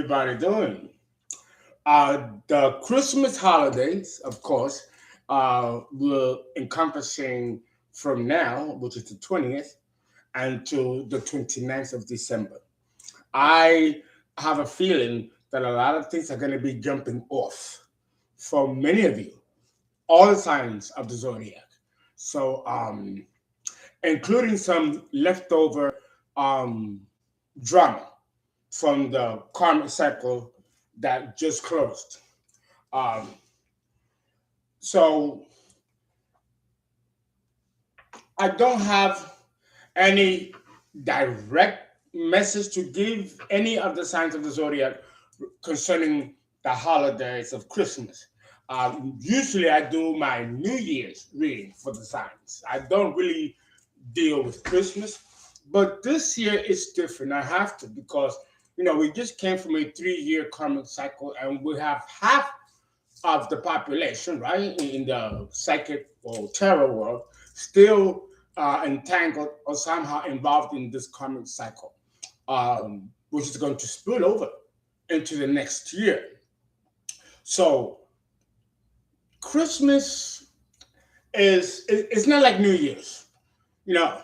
everybody doing? The Christmas holidays, of course, will encompassing from now, which is the 20th, until the 29th of December. I have a feeling that a lot of things are going to be jumping off for many of you, all the signs of the zodiac. So, including some leftover um, drama from the karmic cycle that just closed. Um, so I don't have any direct message to give any of the signs of the zodiac concerning the holidays of Christmas. Usually, I do my New Year's reading for the signs. I don't really deal with Christmas, but this year it's different. I have to because we just came from a 3-year karmic cycle, and we have half of the population, right, in the psychic or tarot world, still entangled or somehow involved in this karmic cycle, which is going to spill over into the next year. So Christmas it's not like New Year's. You know,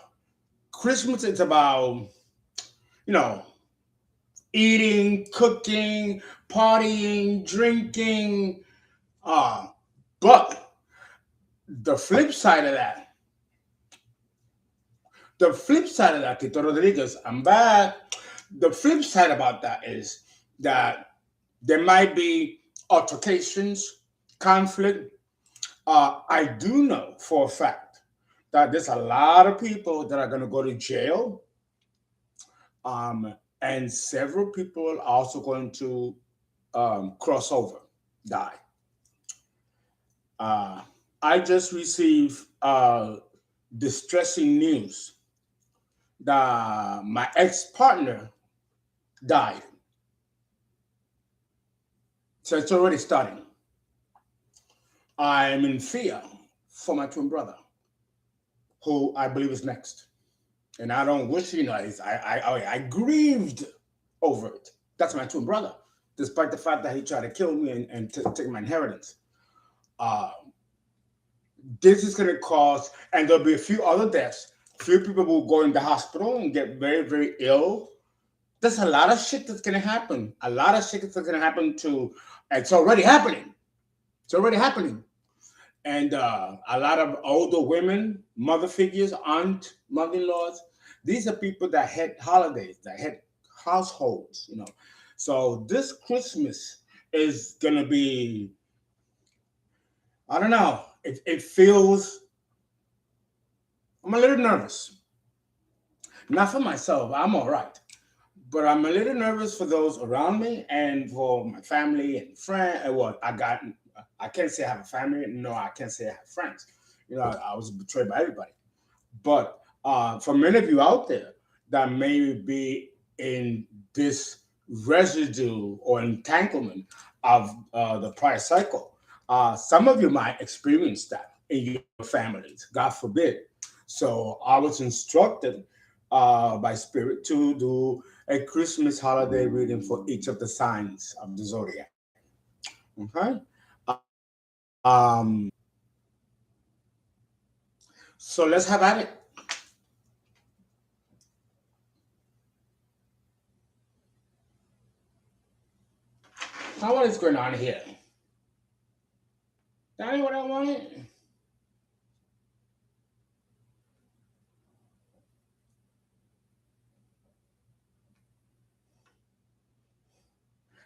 Christmas is about you know eating, cooking, partying, drinking. Uh, but the flip side of that, Tito Rodriguez, I'm back. The flip side about that is that there might be altercations, conflict. I do know for a fact that there's a lot of people that are going to go to jail, and several people are also going to cross over, die. I just received distressing news that my ex-partner died. So it's already starting. I'm in fear for my twin brother, who I believe is next. And I don't wish, I grieved over it. That's my twin brother, despite the fact that he tried to kill me and take my inheritance. Uh, this is going to cause, and there'll be a few other deaths. Few people will go in the hospital and get very, very ill. There's a lot of shit that's going to happen. A lot of shit that's going to happen to, it's already happening. It's already happening. And a lot of older women, mother figures, aunt, mother-in-laws, these are people that had holidays, that had households. So this Christmas is going to be, I don't know, it feels, I'm a little nervous. Not for myself, I'm all right. But I'm a little nervous for those around me and for my family and friends. And what I can't say I have a family. No, I can't say I have friends. I was betrayed by everybody. But for many of you out there that may be in this residue or entanglement of the prior cycle, some of you might experience that in your families, God forbid. So I was instructed by Spirit to do a Christmas holiday reading for each of the signs of the zodiac. Okay? So let's have at it. Now, what is going on here? That ain't what I wanted.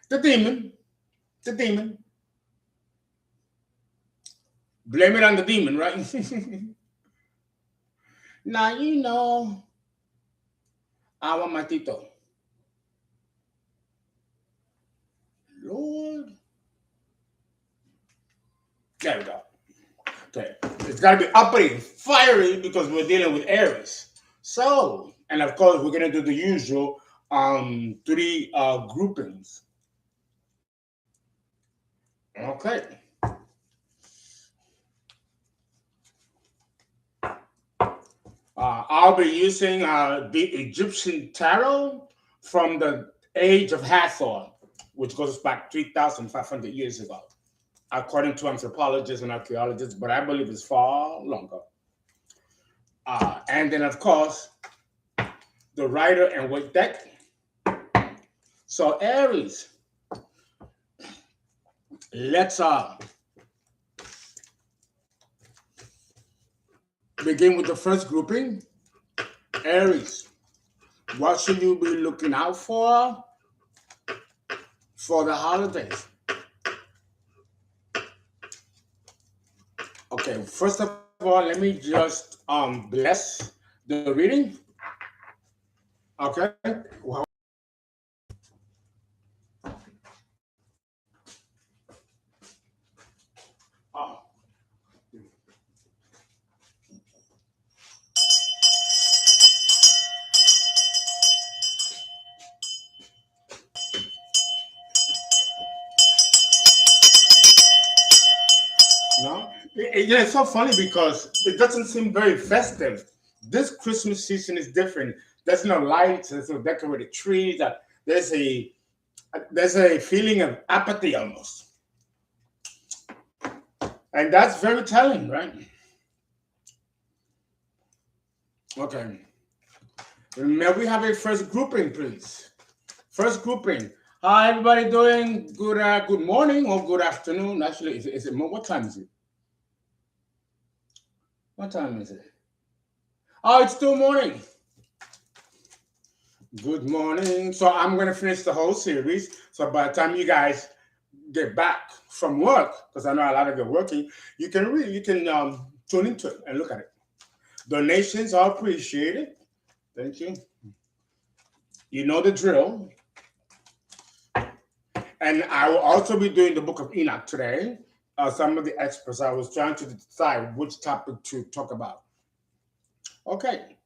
The demon. The demon. Blame it on the demon, right? Now, I want my Tito. Lord. There we go. Okay. It's got to be uppity, fiery, because we're dealing with Aries. So, and of course, we're going to do the usual 3 groupings. Okay. I'll be using the Egyptian tarot from the age of Hathor, which goes back 3,500 years ago, according to anthropologists and archaeologists, but I believe it's far longer. And then, of course, the Rider and Waite deck. So Aries, let's begin with the first grouping. Aries, what should you be looking out for the holidays? Okay, first of all, let me just bless the reading. Okay. Well, no, yeah, it's so funny because it doesn't seem very festive. This Christmas season is different. There's no lights. There's no decorated trees. There's a feeling of apathy almost, and that's very telling, right? Okay. May we have a first grouping, please? First grouping. How everybody doing? Good morning or good afternoon. Actually, is it what time is it? What time is it? Oh, it's still morning. Good morning. So I'm going to finish the whole series. So by the time you guys get back from work, because I know a lot of you are working, you can tune into it and look at it. Donations are appreciated. Thank you. You know the drill. And I will also be doing the Book of Enoch today. Some of the experts, I was trying to decide which topic to talk about. Okay.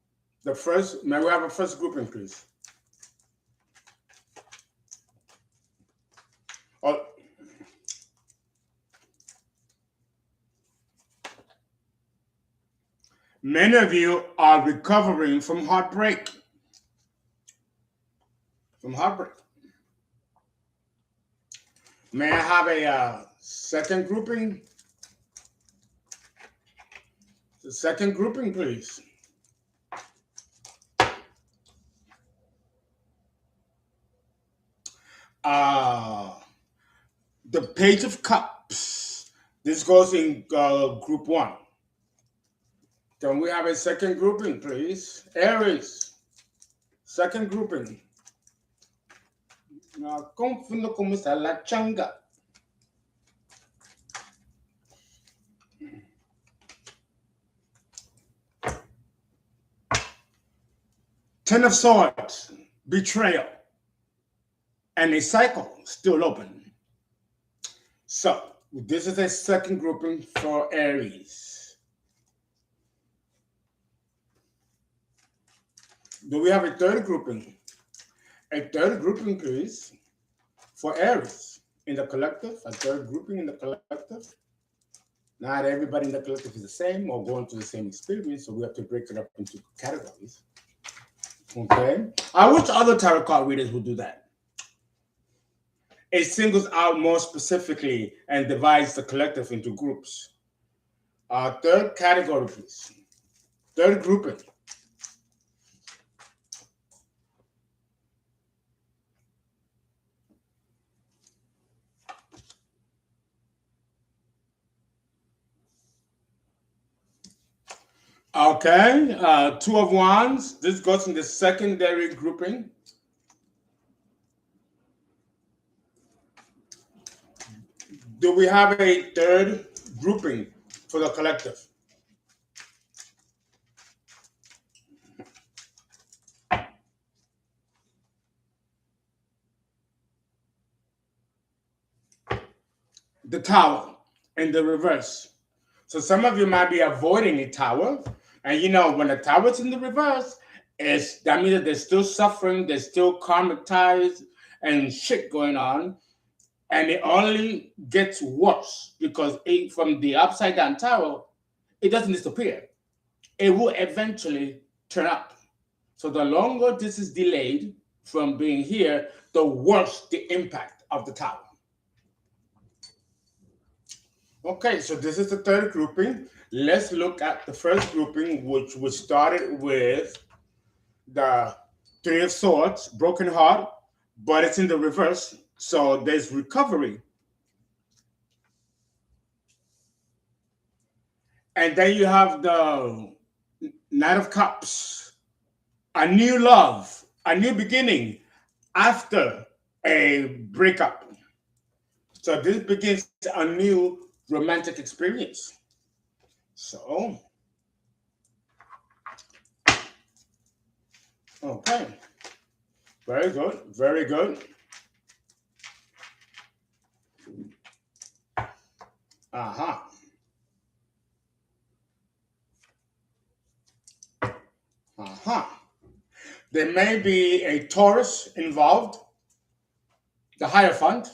May we have a first grouping, please? Oh. Many of you are recovering from heartbreak. May I have a second grouping? The second grouping, please. The Page of Cups. This goes in group 1. Can we have a second grouping, please? Aries, second grouping. No confundo como está la changa. Ten of Swords, betrayal, and a cycle still open. So this is a second grouping for Aries. Do we have a third grouping? A third grouping, please, for Aries in the collective. A third grouping in the collective. Not everybody in the collective is the same or going through the same experience, so we have to break it up into categories. Okay. I wish other tarot card readers would do that. It singles out more specifically and divides the collective into groups. Third category, please. Third grouping. Okay, Two of Wands. This goes in the secondary grouping. Do we have a third grouping for the collective? The Tower in the reverse. So some of you might be avoiding a tower. And you know, when the tower's in the reverse, that means that there's still suffering, there's still karmic ties and shit going on. And it only gets worse because from the upside down tower, it doesn't disappear. It will eventually turn up. So the longer this is delayed from being here, the worse the impact. of the Tower. Okay, so this is the third grouping. Let's look at the first grouping, which was started with the Three of Swords, broken heart, but it's in the reverse. So there's recovery. And then you have the Knight of Cups, a new love, a new beginning after a breakup. So this begins a new romantic experience. So, okay, very good, very good. Uh-huh. Uh-huh. There may be a Taurus involved, the Hierophant.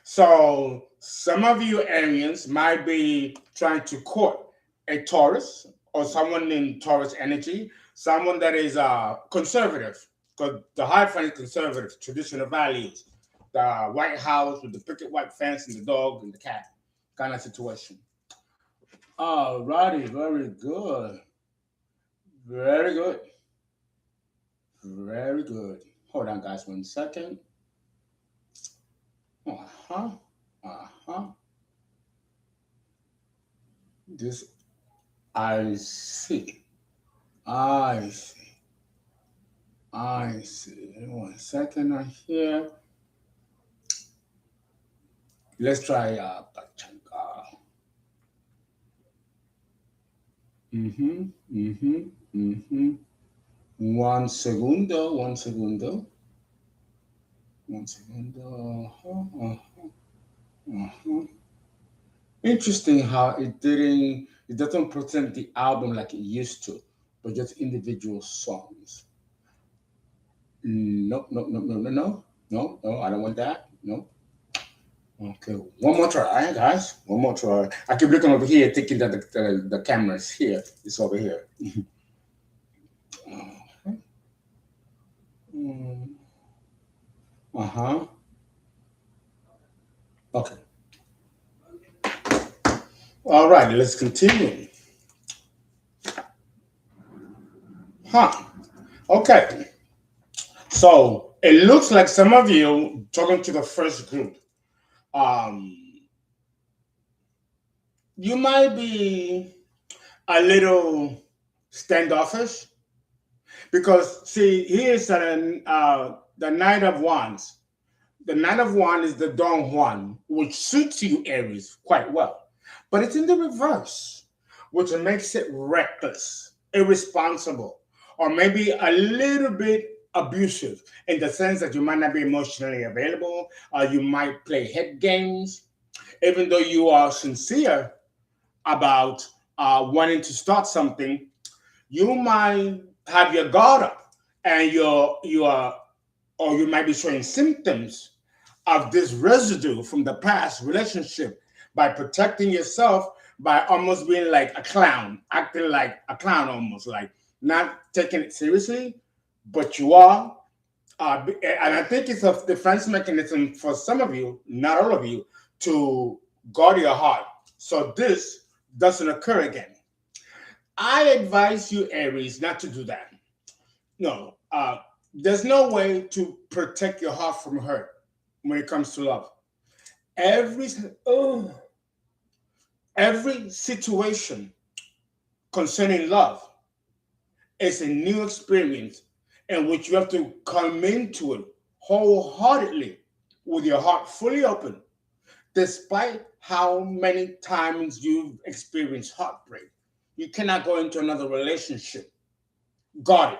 So some of you Arians might be trying to court a Taurus or someone in Taurus energy, someone that is conservative, because the Hierophant is conservative, traditional values, the White House with the picket white fence and the dog and the cat kind of situation. All righty, very good. Very good. Very good. Hold on, guys, 1 second. Uh-huh. Uh-huh. This, I see. I see. I see. 1 second right here. Let's try Pachanga. One segundo, 1 segundo. 1 segundo. Interesting how it doesn't present the album like it used to, but just individual songs. No, no, no, no, no, no, no, no, I don't want that. No. Okay, one more try, guys. One more try. I keep looking over here, thinking that the camera is here. It's over here. Uh-huh. Okay. All right, let's continue. Huh. Okay. So it looks like some of you, talking to the first group, you might be a little standoffish because, see, here's the Knight of Wands. The Knight of Wands is the Don Juan, which suits you, Aries, quite well. But it's in the reverse, which makes it reckless, irresponsible, or maybe a little bit abusive in the sense that you might not be emotionally available, or you might play head games, even though you are sincere about wanting to start something. You might have your guard up, and you might be showing symptoms of this residue from the past relationship by protecting yourself, by almost being like a clown, acting like a clown, almost like not taking it seriously, but you are. And I think it's a defense mechanism for some of you, not all of you, to guard your heart so this doesn't occur again. I advise you, Aries, not to do that. No, there's no way to protect your heart from hurt when it comes to love. Every situation concerning love is a new experience in which you have to come into it wholeheartedly with your heart fully open, despite how many times you've experienced heartbreak. You cannot go into another relationship guarded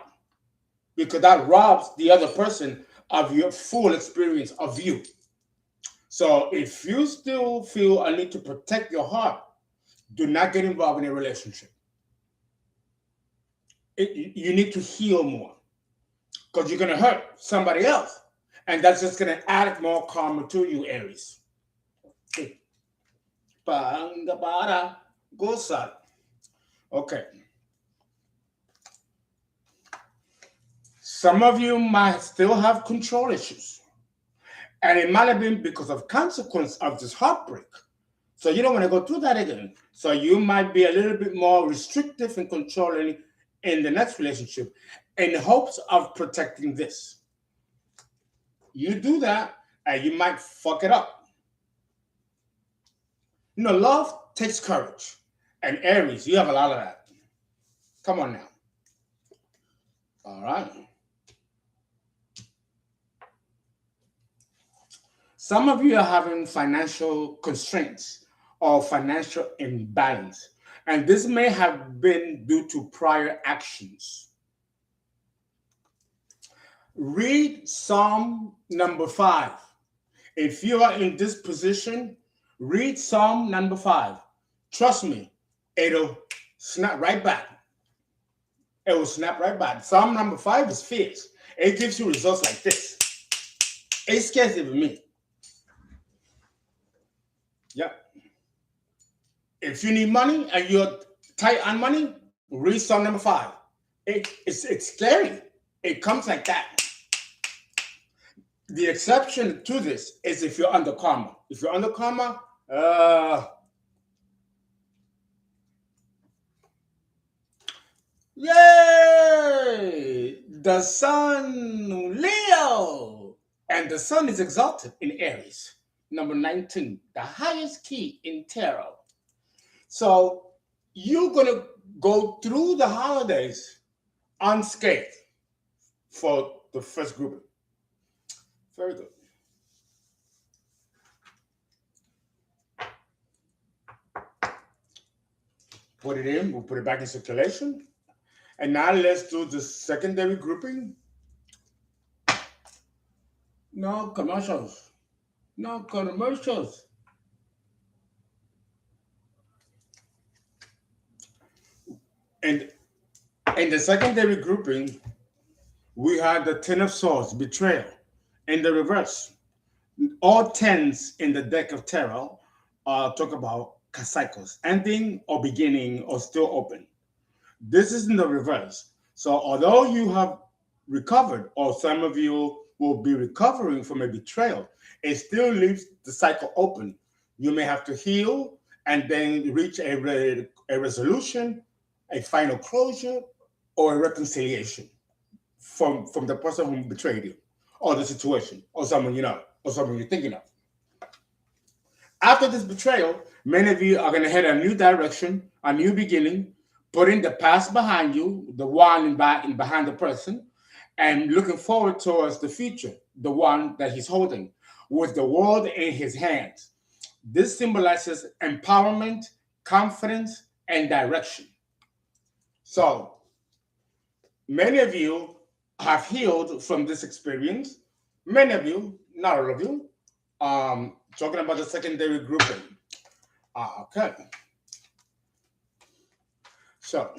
because that robs the other person of your full experience of you. So if you still feel a need to protect your heart, do not get involved in a relationship. You need to heal more because you're going to hurt somebody else. And that's just going to add more karma to you, Aries. Okay. Some of you might still have control issues. And it might have been because of consequence of this heartbreak. So you don't want to go through that again. So you might be a little bit more restrictive and controlling in the next relationship in hopes of protecting this. You do that and you might fuck it up. You know, love takes courage. And Aries, you have a lot of that. Come on now. All right. Some of you are having financial constraints or financial imbalance, and this may have been due to prior actions. Read Psalm number 5. If you are in this position, read Psalm number 5. Trust me, it'll snap right back. It will snap right back. Psalm number 5 is fierce. It gives you results like this. It scares even me. Yep. If you need money and you're tight on money, read Psalm number 5. It's scary. It comes like that. The exception to this is if you're under karma. If you're under karma, yay! The sun, Leo, and the sun is exalted in Aries. Number 19, the highest key in tarot. So you're going to go through the holidays unscathed for the first grouping. Very good. Put it in, we'll put it back in circulation. And now let's do the secondary grouping. No commercials. No commercials. And in the secondary grouping, we had the Ten of Swords, betrayal. In the reverse, all tens in the deck of tarot talk about cycles, ending or beginning or still open. This is in the reverse. So although you have recovered, or some of you will be recovering from a betrayal, it still leaves the cycle open. You may have to heal and then reach a resolution, a final closure, or a reconciliation from the person who betrayed you, or the situation, or someone you know, or someone you're thinking of. After this betrayal, many of you are going to head a new direction, a new beginning, putting the past behind you, the one behind the person, and looking forward towards the future, the one that he's holding, with the world in his hands. This symbolizes empowerment, confidence, and direction. So, many of you have healed from this experience. Many of you, not all of you, talking about the secondary grouping. Okay. So,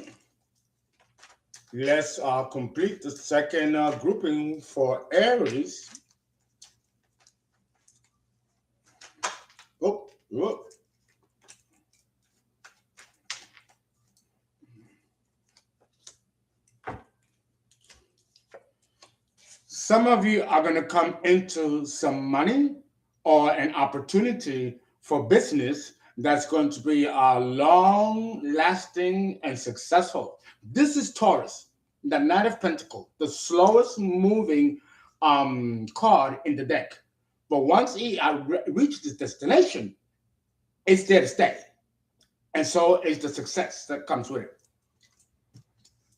let's complete the second grouping for Aries. Oh. Some of you are going to come into some money or an opportunity for business that's going to be long-lasting and successful. This is Taurus, the Knight of Pentacles, the slowest moving card in the deck. But once he reaches his destination, it's there to stay. And so is the success that comes with it.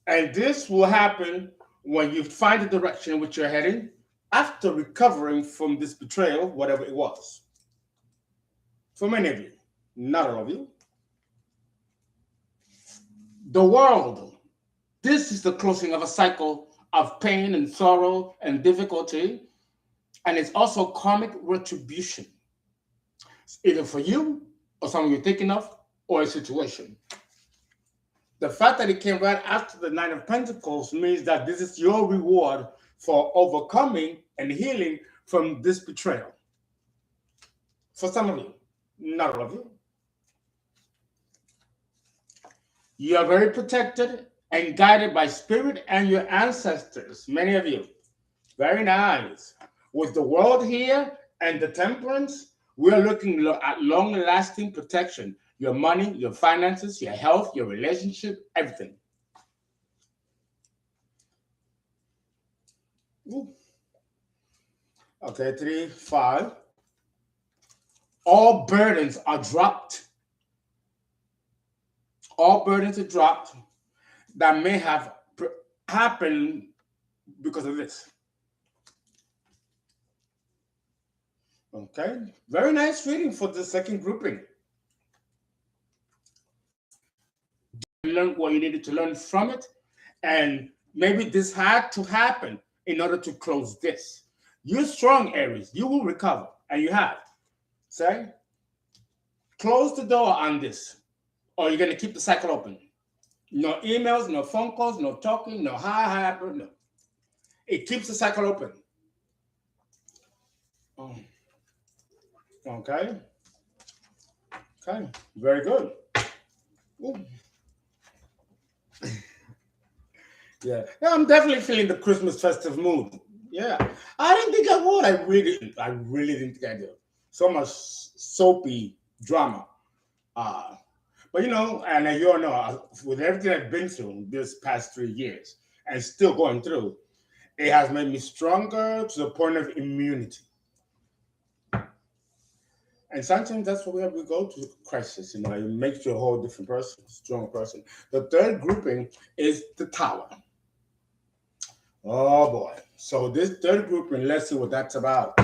And this will happen when you find the direction in which you're heading after recovering from this betrayal, whatever it was. For many of you, not all of you. The world. This is the closing of a cycle of pain and sorrow and difficulty. And it's also karmic retribution, either for you or someone you're thinking of, or a situation. The fact that it came right after the Nine of Pentacles means that this is your reward for overcoming and healing from this betrayal. For some of you, not all of you. You are very protected and guided by spirit and your ancestors, many of you. Very nice. With the world here And the Temperance, we're looking at long-lasting protection. Your money, your finances, your health, your relationship, everything. Ooh. Okay, 3, 5. All burdens are dropped. All burdens are dropped that may have happened because of this. Okay, very nice reading for the second grouping. Learn what you needed to learn from it, and maybe this had to happen in order to close this. You're strong, Aries. You will recover, and you have. Say, close the door on this, or you're going to keep the cycle open. No emails, no phone calls, no talking, no hi, no. It keeps the cycle open. Okay. Okay. Very good. Ooh. Yeah. I'm definitely feeling the Christmas festive mood. Yeah. I didn't think I would. I really didn't think I did. So much soapy drama. But you know, and you all know, with everything I've been through this past 3 years and still going through, it has made me stronger to the point of immunity. And sometimes that's where we go to crisis. You know, it makes you a whole different person, strong person. The third grouping is the Tower. Oh boy. So this third grouping, let's see what that's about.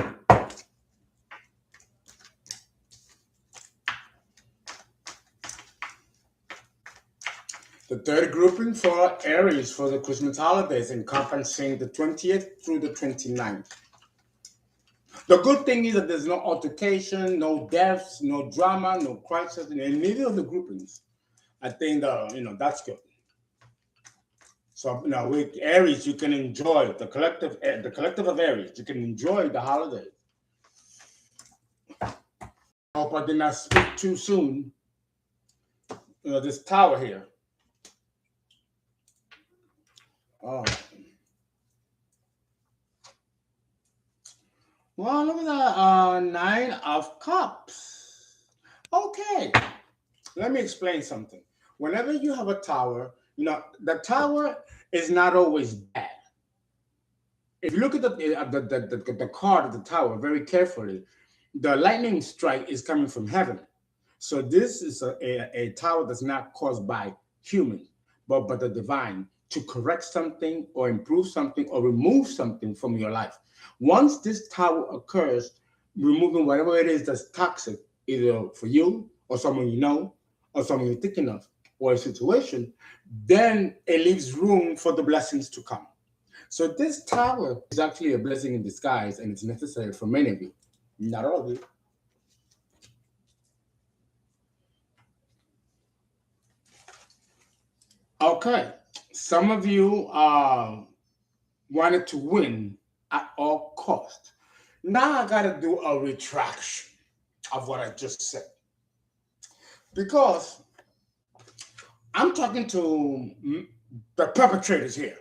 The third grouping for Aries for the Christmas holidays, encompassing the 20th through the 29th. The good thing is that there's no altercation, no deaths, no drama, no crisis in any of the groupings. I think that's good. So with Aries, you can enjoy the collective of Aries. You can enjoy the holidays. I hope I did not speak too soon. This Tower here. Oh. Well, look at that. 9 of Cups. Okay. Let me explain something. Whenever you have a Tower, the Tower is not always bad. If you look at the card of the Tower very carefully, the lightning strike is coming from heaven. So this is a Tower that's not caused by humans, but the divine, to correct something or improve something or remove something from your life. Once this Tower occurs, removing whatever it is that's toxic, either for you or someone you know or someone you're thinking of or a situation, then it leaves room for the blessings to come. So this Tower is actually a blessing in disguise, and it's necessary for many of you, not all of you. Okay, some of you wanted to win at all cost. Now I got to do a retraction of what I just said, because I'm talking to the perpetrators here,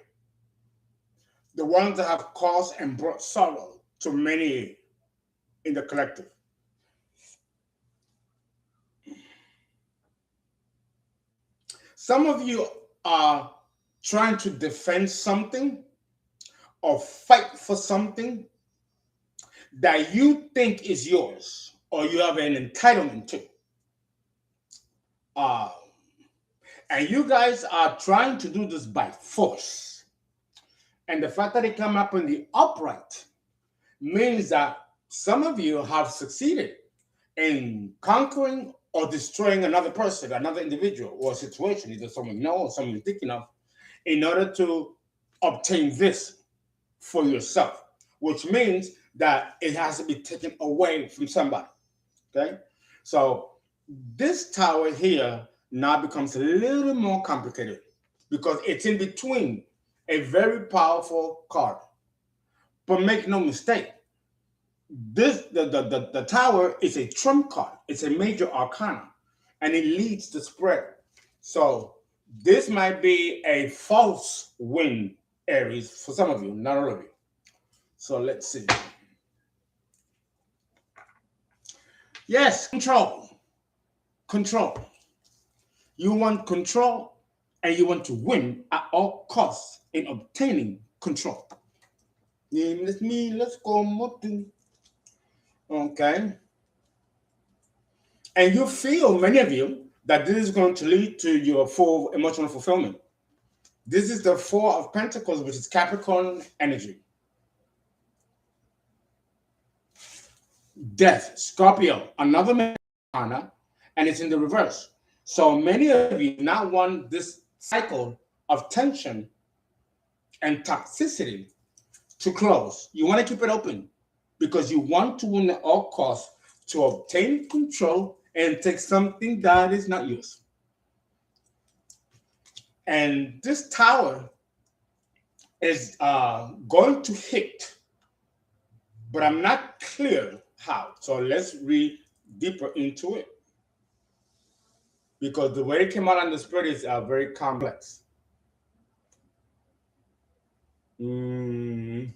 the ones that have caused and brought sorrow to many in the collective. Some of you are trying to defend something or fight for something that you think is yours or you have an entitlement to. And you guys are trying to do this by force. And the fact that it come up in the upright means that some of you have succeeded in conquering or destroying another person, another individual, or situation, either someone you know or someone you're thinking of, in order to obtain this for yourself, which means that it has to be taken away from somebody. Okay? So this Tower here now becomes a little more complicated because it's in between a very powerful card. But make no mistake, the Tower is a trump card. It's a major arcana, and it leads the spread. So this might be a false win, Aries, for some of you, not all of you. So let's see. Yes, control. Control. You want control and you want to win at all costs in obtaining control. Let's go. Okay. And you feel, many of you, that this is going to lead to your full emotional fulfillment. This is the Four of Pentacles, which is Capricorn energy. Death, Scorpio, another mana, and it's in the reverse. So many of you now want this cycle of tension and toxicity to close. You want to keep it open because you want to win at all costs to obtain control and take something that is not yours. And this tower is going to hit, but I'm not clear how. So let's read deeper into it, because the way it came out on the spread is very complex. The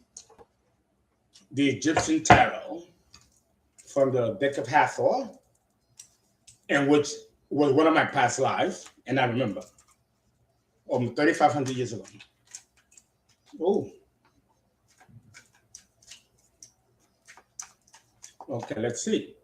Egyptian tarot from the deck of Hathor, and which was one of my past lives, and I remember, 3,500 years ago. Oh. Okay, let's see.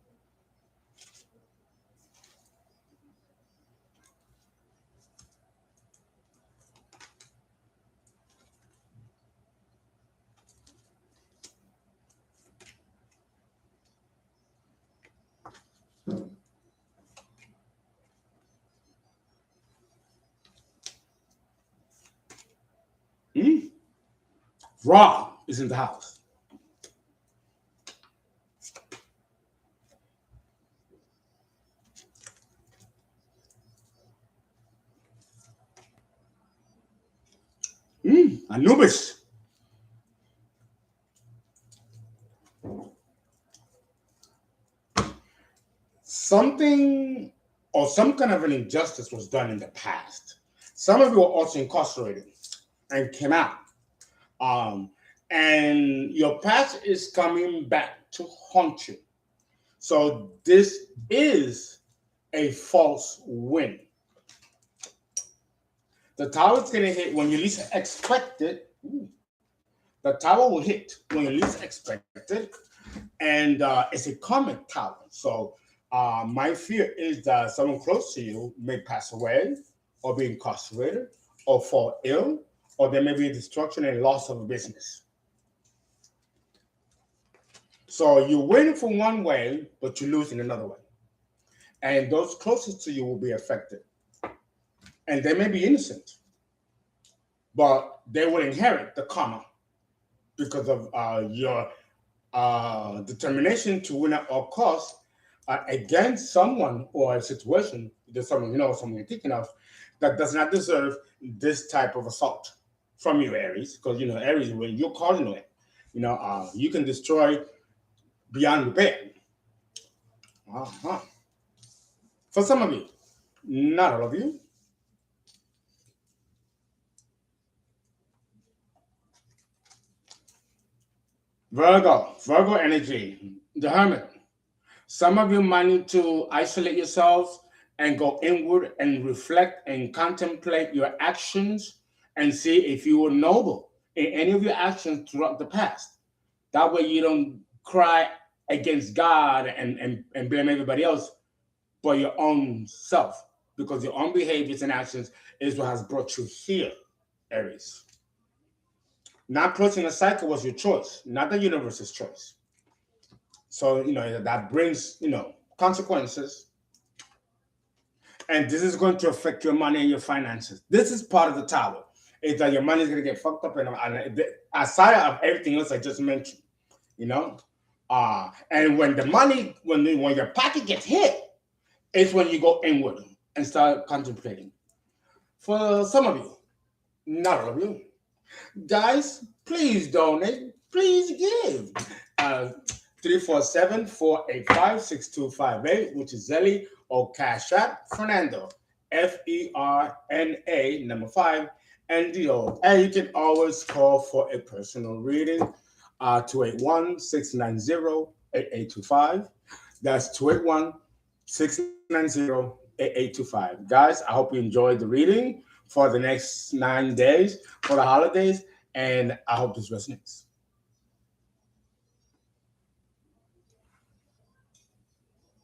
Ra is in the house. Anubis. Something or some kind of an injustice was done in the past. Some of you were also incarcerated and came out. And your past is coming back to haunt you. So this is a false win. The tower is going to hit when you least expect it. The tower will hit when you least expect it. And it's a karmic tower. So my fear is that someone close to you may pass away or be incarcerated or fall ill, or there may be destruction and loss of a business. So you win from one way, but you lose in another way. And those closest to you will be affected. And they may be innocent, but they will inherit the karma because of your determination to win at all costs against someone or a situation, there's someone you know, someone you're thinking of, that does not deserve this type of assault from you, Aries. Because, you know, Aries, when you're calling it, you know, you can destroy beyond repair. For some of you, not all of you. Virgo energy, the Hermit. Some of you might need to isolate yourselves and go inward and reflect and contemplate your actions and see if you were noble in any of your actions throughout the past. That way you don't cry against God and blame everybody else but your own self, because your own behaviors and actions is what has brought you here, Aries. Not closing a cycle was your choice, not the universe's choice. So, you know, that brings, you know, consequences. And this is going to affect your money and your finances. This is part of the tower. Is that your money is going to get fucked up, and aside of everything else I just mentioned, you know. And when the money, when your pocket gets hit, it's when you go inward and start contemplating. For some of you, not all of you, guys, please donate, please give. 347-485-6258, which is ZELLE or Cash App, Fernando, FERNA number 5 NDO. And you can always call for a personal reading, 281-690-8825. That's 281-690-8825. Guys, I hope you enjoyed the reading for the next 9 days for the holidays, and I hope this resonates.